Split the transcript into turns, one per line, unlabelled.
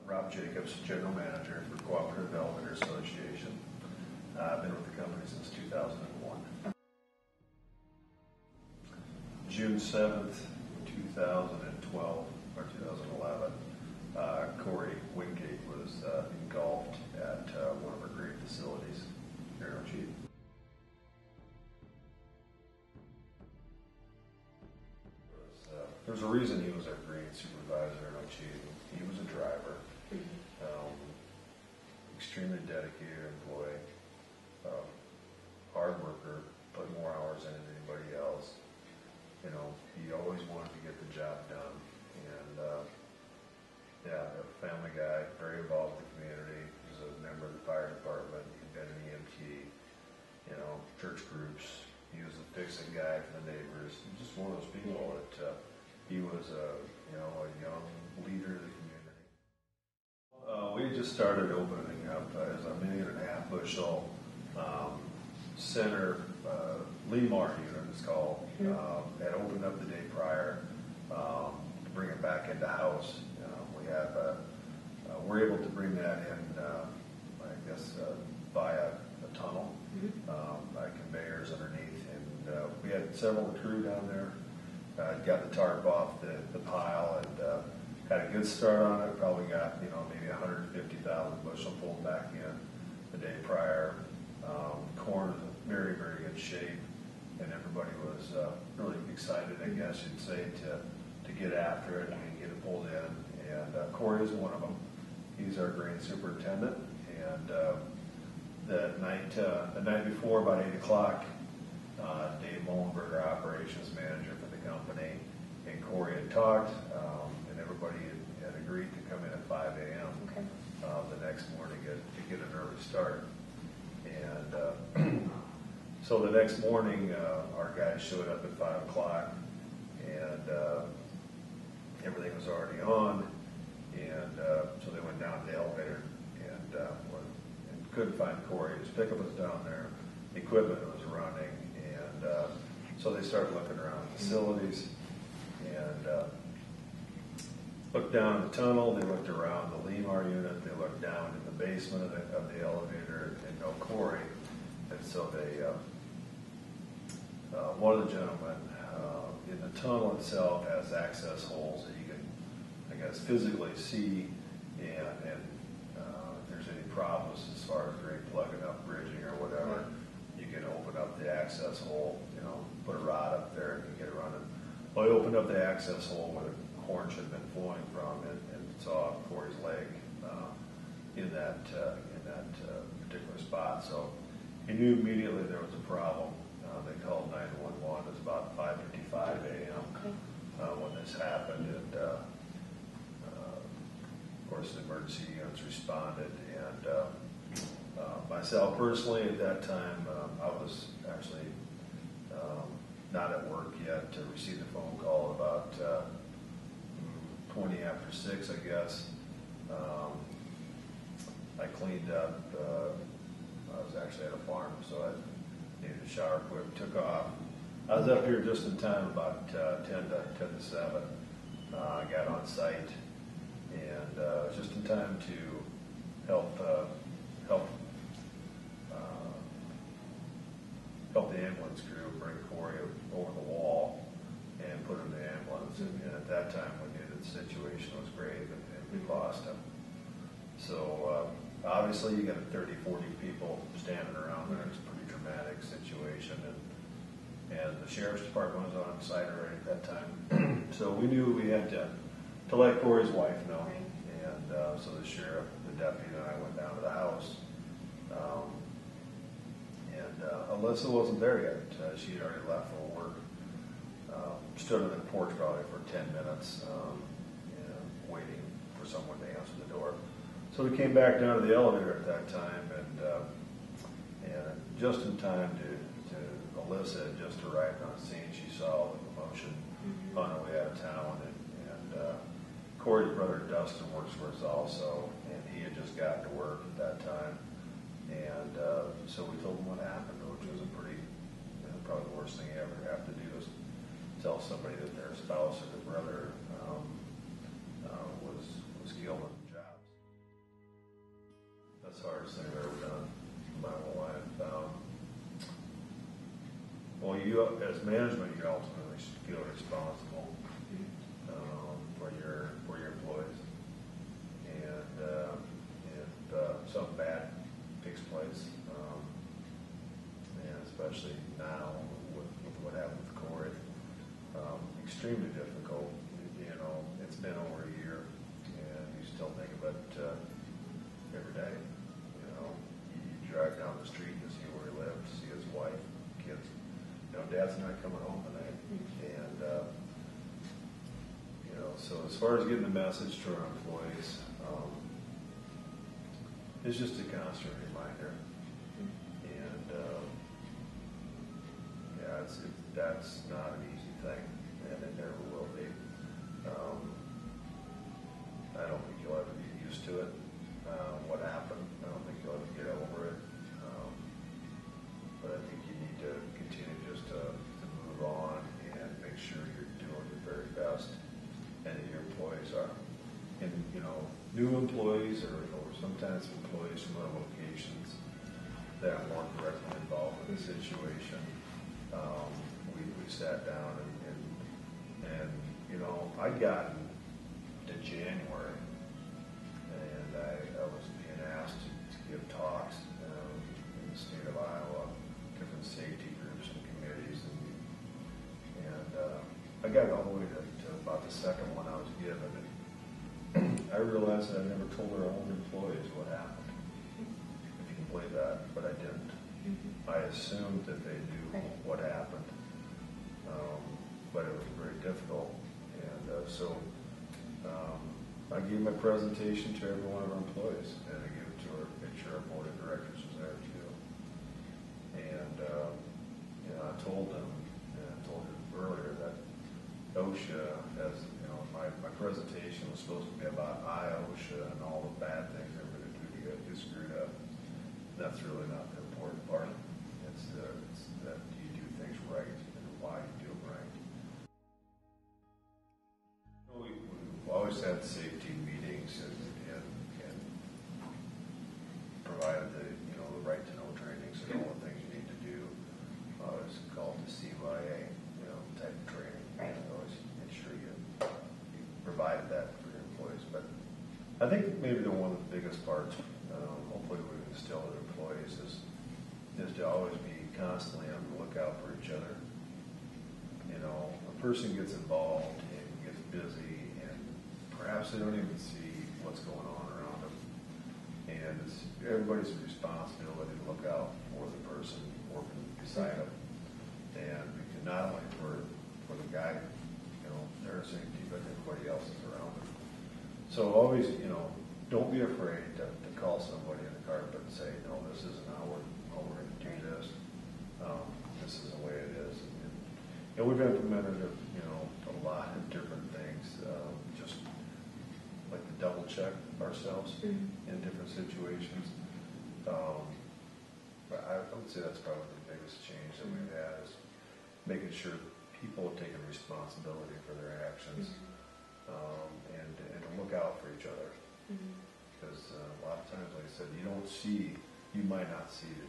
Rob Jacobs, General Manager for Cooperative Elevator Association. I've been with the company since 2001. June 7th, 2012, or 2011, Corey Wingate was engulfed at one of our great facilities here in Ocheed. There's a reason he was our grade supervisor in Ocheed. He was a driver, extremely dedicated employee, hard worker, put more hours in than anybody else. You know, he always wanted to get the job done, and yeah, a family guy, very involved in the community. He was a member of the fire department. He'd been an EMT, you know, church groups. He was a fixing guy for the neighbors. He was just one of those people that he was a young leader of the community. We just started opening up as a 1.5 million bushel center Lemar unit, it's called. Had opened up the day prior to bring it back into house. We're able to bring that in, I guess, via a tunnel, by conveyors underneath, and we had several crew down there. Got the tarp off the pile and had a good start on it. Probably got maybe 150,000 bushel pulled back in the day prior. Corn was in very, very good shape, and everybody was really excited, I guess you'd say, to get after it and get it pulled in. And Corey is one of them. He's our grain superintendent. And the night before, about 8 o'clock, Dave Molenberg, our operations manager for the company, and Corey had talked, and everybody had agreed to come in at 5 a.m. The next morning to get an early start. And so the next morning, our guys showed up at 5 o'clock, and everything was already on. And so they went down to the elevator and couldn't find Corey. His pickup was down there, equipment was running, and so they started looking around the facilities and looked down the tunnel. They looked around the Lemar unit. They looked down in the basement of the elevator and no Corey. And so they, one of the gentlemen in the tunnel itself has access holes that you can, I guess, physically see, and if there's any problems as far as grade plugging up, bridging, or whatever, you can open up the access hole, put a rod up there and get it running. Well, I opened up the access hole where the corn should have been flowing from, and saw Corey's leg in that particular spot. So he knew immediately there was a problem. They called 911. It was about 5:55 a.m. When this happened, and of course the emergency units responded. And myself personally, at that time, I was actually not at work yet to receive the phone call about 20 after 6, I guess. I cleaned up. I was actually at a farm, so I needed a shower quick, took off. I was up here just in time, about 10 to 7. I got on site, and just in time to help the ambulance crew bring Corey over the wall and put him in the ambulance. And at that time, we knew that the situation was grave, and we lost him. So obviously, you got 30, 40 people standing around there. It's a pretty dramatic situation, and the sheriff's department was on site already at that time. So we knew we had to let Corey's wife know, and so the sheriff, the deputy, and I went down to the house. Alyssa wasn't there yet. She had already left for work. Stood on the porch probably for 10 minutes, waiting for someone to answer the door. So we came back down to the elevator at that time, and just in time to Alyssa had just arrived on scene. She saw the commotion on her way out of town, and Corey's brother Dustin works for us also, and he had just gotten to work at that time. And so we told him what happened, which was a pretty, probably the worst thing you ever have to do is tell somebody that their spouse or their brother was killed on the job. That's the hardest thing I've ever done in my whole life. Well, you as management, you ultimately feel responsible for your employees, and if something bad takes place, and especially now with what happened with Corey, extremely difficult. You know, it's been over a year, and you still think of it every day. You know, you drive down the street to see where he lived, see his wife, kids. You know, Dad's not coming home tonight, and you know. So as far as getting the message to our employees, it's just a constant reminder, and yeah, that's not an easy thing, and it never will be. I don't think you'll ever get used to it. What happened? I don't think you'll ever get over it. But I think you need to continue just to move on and make sure you're doing your very best, and that your employees are. And you know, new employees or sometimes employees from other locations that weren't directly involved in the situation. We sat down and you know, I'd gotten to January, and I was being asked to give talks in the state of Iowa, different safety groups and committees, and I got all the way to about the second one I was given, and I realized that I never told our own employees what happened. If you can believe that, but I didn't. I assumed that they knew what happened, but it was very difficult, and so I gave my presentation to every one of our employees, and I gave it to make sure our board of directors was there too. And you know, I told them, and I told you earlier, that OSHA, as you know, my presentation was supposed to be about OSHA and all the bad things they're going to do to get screwed up. That's really not the important part. It's that you do things right and why you do them right. We've always had safety meetings and provided the right to know trainings and all the things you need to do. It's called the CYA, type of training.
Right.
Always make sure you provide that for your employees. But I think maybe one of the biggest parts, hopefully we instill in employees is to always be constantly on the lookout for each other. You know, a person gets involved and gets busy, and perhaps they don't even see what's going on around them. And it's everybody's responsibility to look out for the person working beside them, and not only for the guy, their safety, but everybody else is around them. So always, don't be afraid to call somebody in the carpet and say, no, this isn't how we're going to do this. This is the way it is. And we've implemented a lot of different things, just like to double check ourselves in different situations. But I would say that's probably the biggest change that we've had, is making sure people are taking responsibility for their actions, and to look out for each other. Because a lot of times, like I said, you might not see the